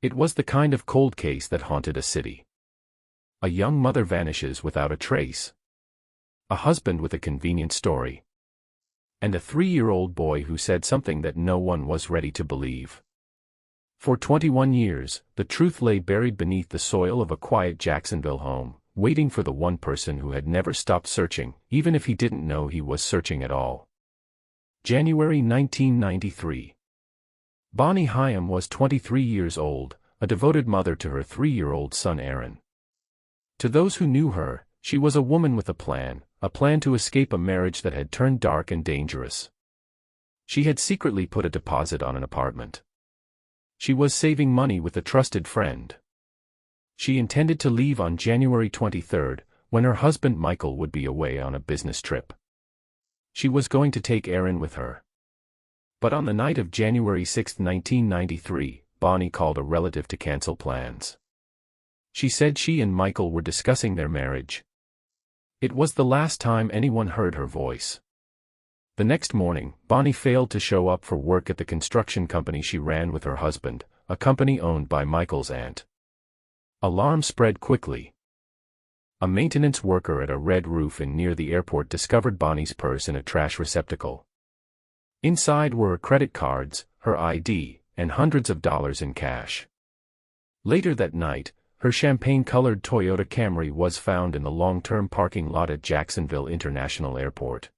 It was the kind of cold case that haunted a city. A young mother vanishes without a trace. A husband with a convenient story. And a 3-year-old boy who said something that no one was ready to believe. For 21 years, the truth lay buried beneath the soil of a quiet Jacksonville home, waiting for the one person who had never stopped searching, even if he didn't know he was searching at all. January 1993. Bonnie Haim was 23 years old, a devoted mother to her 3-year-old son Aaron. To those who knew her, she was a woman with a plan to escape a marriage that had turned dark and dangerous. She had secretly put a deposit on an apartment. She was saving money with a trusted friend. She intended to leave on January 23, when her husband Michael would be away on a business trip. She was going to take Aaron with her. But on the night of January 6, 1993, Bonnie called a relative to cancel plans. She said she and Michael were discussing their marriage. It was the last time anyone heard her voice. The next morning, Bonnie failed to show up for work at the construction company she ran with her husband, a company owned by Michael's aunt. Alarm spread quickly. A maintenance worker at a Red Roof Inn near the airport discovered Bonnie's purse in a trash receptacle. Inside were her credit cards, her ID, and hundreds of dollars in cash. Later that night, her champagne-colored Toyota Camry was found in the long-term parking lot at Jacksonville International Airport.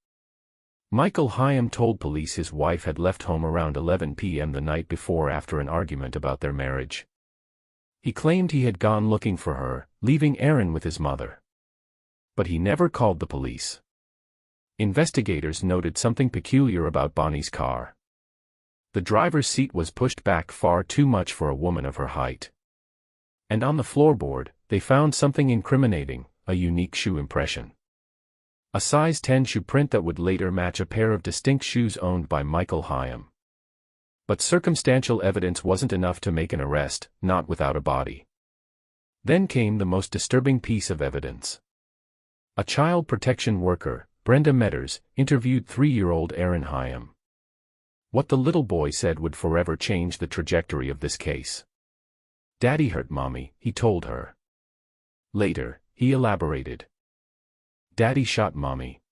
Michael Haim told police his wife had left home around 11 p.m. the night before after an argument about their marriage. He claimed he had gone looking for her, leaving Aaron with his mother. But he never called the police. Investigators noted something peculiar about Bonnie's car. The driver's seat was pushed back far too much for a woman of her height. And on the floorboard, they found something incriminating, a unique shoe impression. A size 10 shoe print that would later match a pair of distinct shoes owned by Michael Haim. But circumstantial evidence wasn't enough to make an arrest, not without a body. Then came the most disturbing piece of evidence. A child protection worker, Brenda Metters, interviewed 3-year-old Aaron Haim. What the little boy said would forever change the trajectory of this case. "Daddy hurt Mommy," he told her. Later, he elaborated. "Daddy shot Mommy."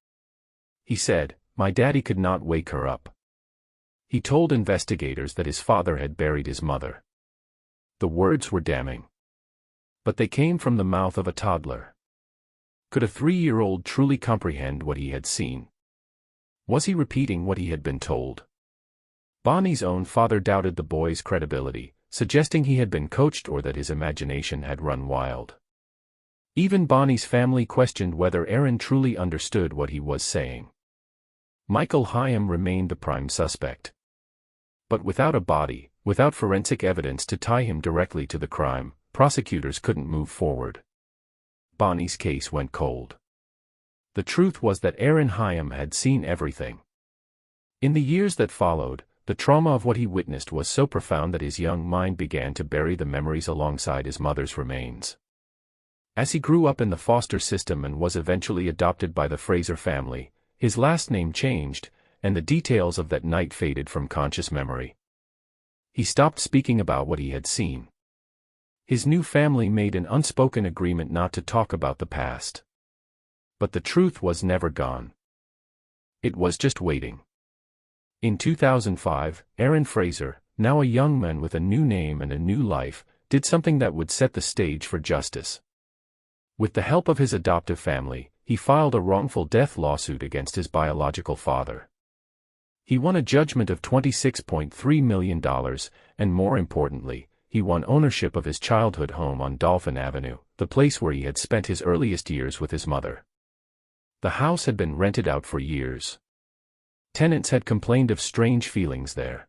He said, "My daddy could not wake her up." He told investigators that his father had buried his mother. The words were damning. But they came from the mouth of a toddler. Could a 3-year-old truly comprehend what he had seen? Was he repeating what he had been told? Bonnie's own father doubted the boy's credibility, suggesting he had been coached or that his imagination had run wild. Even Bonnie's family questioned whether Aaron truly understood what he was saying. Michael Haim remained the prime suspect. But without a body, without forensic evidence to tie him directly to the crime, prosecutors couldn't move forward. Bonnie's case went cold. The truth was that Aaron Haim had seen everything. In the years that followed, the trauma of what he witnessed was so profound that his young mind began to bury the memories alongside his mother's remains. As he grew up in the foster system and was eventually adopted by the Fraser family, his last name changed, and the details of that night faded from conscious memory. He stopped speaking about what he had seen. His new family made an unspoken agreement not to talk about the past. But the truth was never gone. It was just waiting. In 2005, Aaron Fraser, now a young man with a new name and a new life, did something that would set the stage for justice. With the help of his adoptive family, he filed a wrongful death lawsuit against his biological father. He won a judgment of $26.3 million, and more importantly, he won ownership of his childhood home on Dolphin Avenue, the place where he had spent his earliest years with his mother. The house had been rented out for years. Tenants had complained of strange feelings there.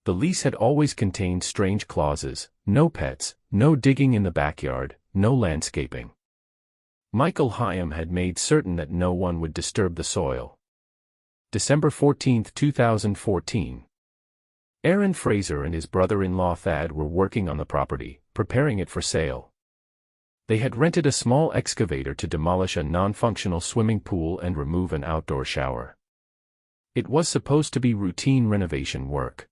The lease had always contained strange clauses: no pets, no digging in the backyard, no landscaping. Michael Haim had made certain that no one would disturb the soil. December 14, 2014. Aaron Fraser and his brother-in-law Thad were working on the property, preparing it for sale. They had rented a small excavator to demolish a non-functional swimming pool and remove an outdoor shower. It was supposed to be routine renovation work.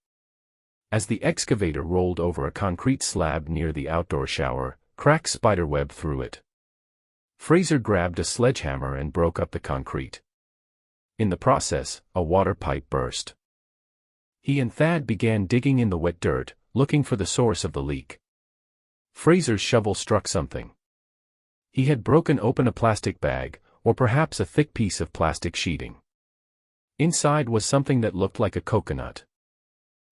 As the excavator rolled over a concrete slab near the outdoor shower, cracks spiderweb through it. Fraser grabbed a sledgehammer and broke up the concrete. In the process, a water pipe burst. He and Thad began digging in the wet dirt, looking for the source of the leak. Fraser's shovel struck something. He had broken open a plastic bag, or perhaps a thick piece of plastic sheeting. Inside was something that looked like a coconut.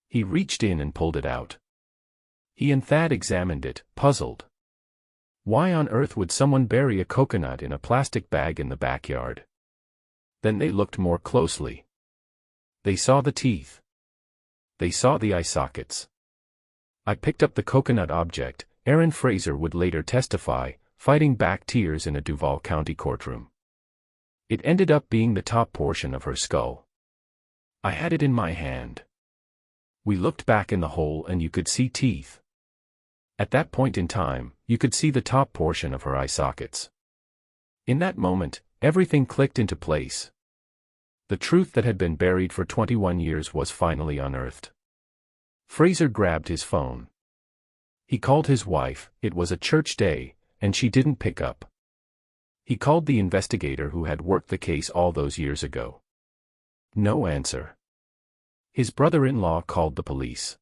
He reached in and pulled it out. He and Thad examined it, puzzled. Why on earth would someone bury a coconut in a plastic bag in the backyard? Then they looked more closely. They saw the teeth. They saw the eye sockets. I picked up the coconut object, Aaron Fraser would later testify, fighting back tears in a Duval County courtroom. It ended up being the top portion of her skull. I had it in my hand. We looked back in the hole and you could see teeth. At that point in time, you could see the top portion of her eye sockets. In that moment, everything clicked into place. The truth that had been buried for 21 years was finally unearthed. Fraser grabbed his phone. He called his wife, it was a church day, and she didn't pick up. He called the investigator who had worked the case all those years ago. No answer. His brother-in-law called the police.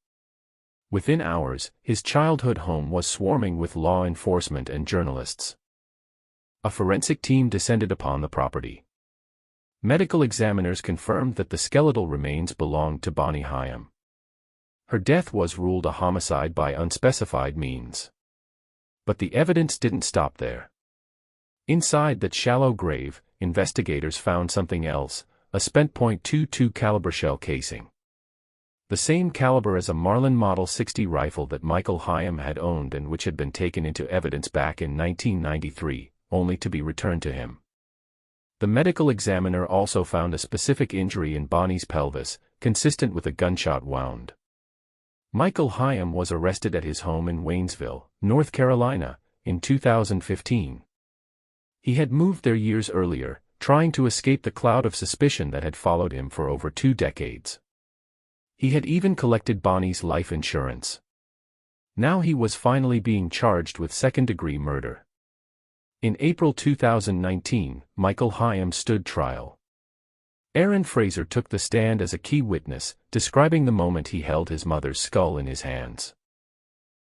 Within hours, his childhood home was swarming with law enforcement and journalists. A forensic team descended upon the property. Medical examiners confirmed that the skeletal remains belonged to Bonnie Haim. Her death was ruled a homicide by unspecified means. But the evidence didn't stop there. Inside that shallow grave, investigators found something else, a spent .22 caliber shell casing. The same caliber as a Marlin Model 60 rifle that Michael Haim had owned and which had been taken into evidence back in 1993, only to be returned to him. The medical examiner also found a specific injury in Bonnie's pelvis, consistent with a gunshot wound. Michael Haim was arrested at his home in Waynesville, North Carolina, in 2015. He had moved there years earlier, trying to escape the cloud of suspicion that had followed him for over 2 decades. He had even collected Bonnie's life insurance. Now he was finally being charged with second-degree murder. In April 2019, Michael Haim stood trial. Aaron Fraser took the stand as a key witness, describing the moment he held his mother's skull in his hands.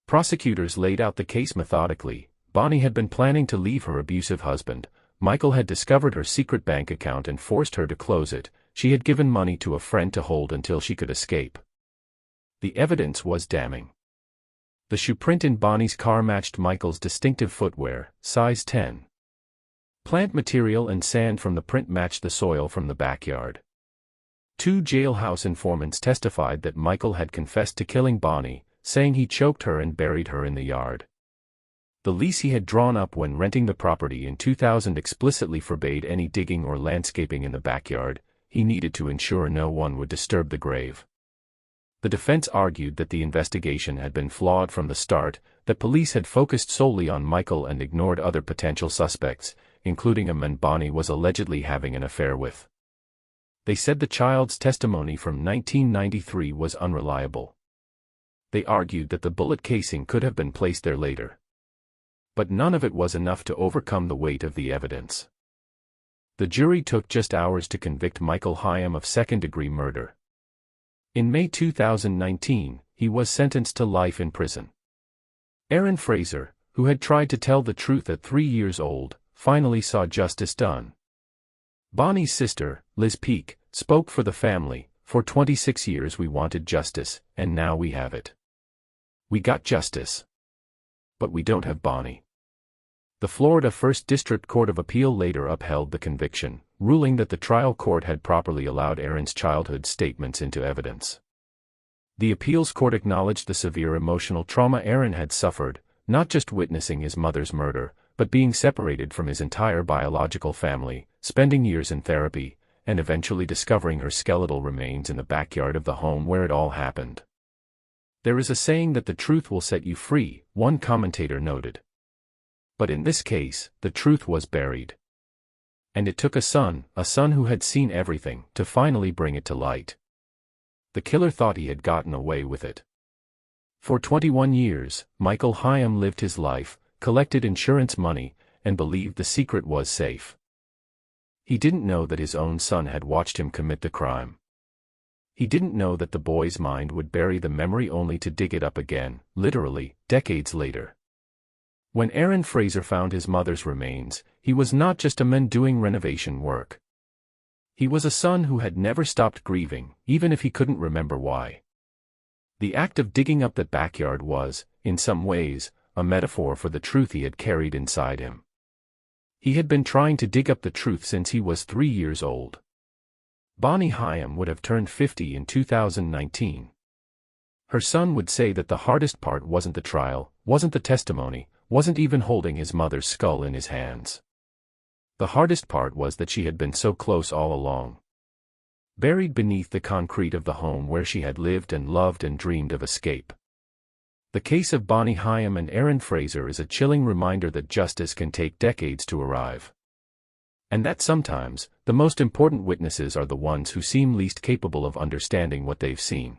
Prosecutors laid out the case methodically. Bonnie had been planning to leave her abusive husband. Michael had discovered her secret bank account and forced her to close it. She had given money to a friend to hold until she could escape. The evidence was damning. The shoe print in Bonnie's car matched Michael's distinctive footwear, size 10. Plant material and sand from the print matched the soil from the backyard. 2 jailhouse informants testified that Michael had confessed to killing Bonnie, saying he choked her and buried her in the yard. The lease he had drawn up when renting the property in 2000 explicitly forbade any digging or landscaping in the backyard. He needed to ensure no one would disturb the grave. The defense argued that the investigation had been flawed from the start, that police had focused solely on Michael and ignored other potential suspects, including a man Bonnie was allegedly having an affair with. They said the child's testimony from 1993 was unreliable. They argued that the bullet casing could have been placed there later. But none of it was enough to overcome the weight of the evidence. The jury took just hours to convict Michael Haim of second-degree murder. In May 2019, he was sentenced to life in prison. Aaron Fraser, who had tried to tell the truth at 3 years old, finally saw justice done. Bonnie's sister, Liz Peake, spoke for the family. For 26 years we wanted justice, and now we have it. We got justice. But we don't have Bonnie. The Florida First District Court of Appeal later upheld the conviction, ruling that the trial court had properly allowed Aaron's childhood statements into evidence. The appeals court acknowledged the severe emotional trauma Aaron had suffered, not just witnessing his mother's murder, but being separated from his entire biological family, spending years in therapy, and eventually discovering her skeletal remains in the backyard of the home where it all happened. There is a saying that the truth will set you free, one commentator noted. But in this case, the truth was buried. And it took a son who had seen everything, to finally bring it to light. The killer thought he had gotten away with it. For 21 years, Michael Haim lived his life, collected insurance money, and believed the secret was safe. He didn't know that his own son had watched him commit the crime. He didn't know that the boy's mind would bury the memory only to dig it up again, literally, decades later. When Aaron Fraser found his mother's remains, he was not just a man doing renovation work. He was a son who had never stopped grieving, even if he couldn't remember why. The act of digging up that backyard was, in some ways, a metaphor for the truth he had carried inside him. He had been trying to dig up the truth since he was 3 years old. Bonnie Haim would have turned 50 in 2019. Her son would say that the hardest part wasn't the trial, wasn't the testimony, wasn't even holding his mother's skull in his hands. The hardest part was that she had been so close all along. Buried beneath the concrete of the home where she had lived and loved and dreamed of escape. The case of Bonnie Haim and Aaron Fraser is a chilling reminder that justice can take decades to arrive. And that sometimes, the most important witnesses are the ones who seem least capable of understanding what they've seen.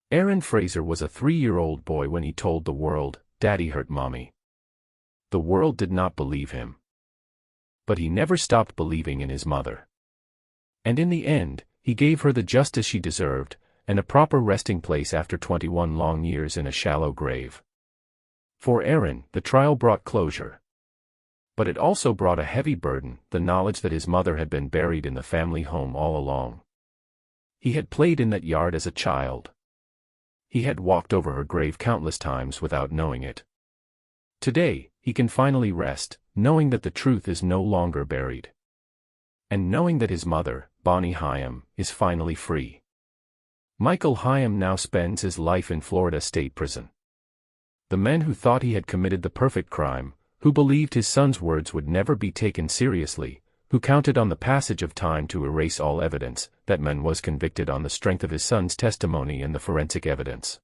Aaron Fraser was a 3-year-old boy when he told the world, "Daddy hurt Mommy." The world did not believe him. But he never stopped believing in his mother. And in the end, he gave her the justice she deserved, and a proper resting place after 21 long years in a shallow grave. For Aaron, the trial brought closure. But it also brought a heavy burden, the knowledge that his mother had been buried in the family home all along. He had played in that yard as a child. He had walked over her grave countless times without knowing it. Today, he can finally rest, knowing that the truth is no longer buried. And knowing that his mother, Bonnie Haim, is finally free. Michael Haim now spends his life in Florida State Prison. The man who thought he had committed the perfect crime, who believed his son's words would never be taken seriously, who counted on the passage of time to erase all evidence, that man was convicted on the strength of his son's testimony and the forensic evidence.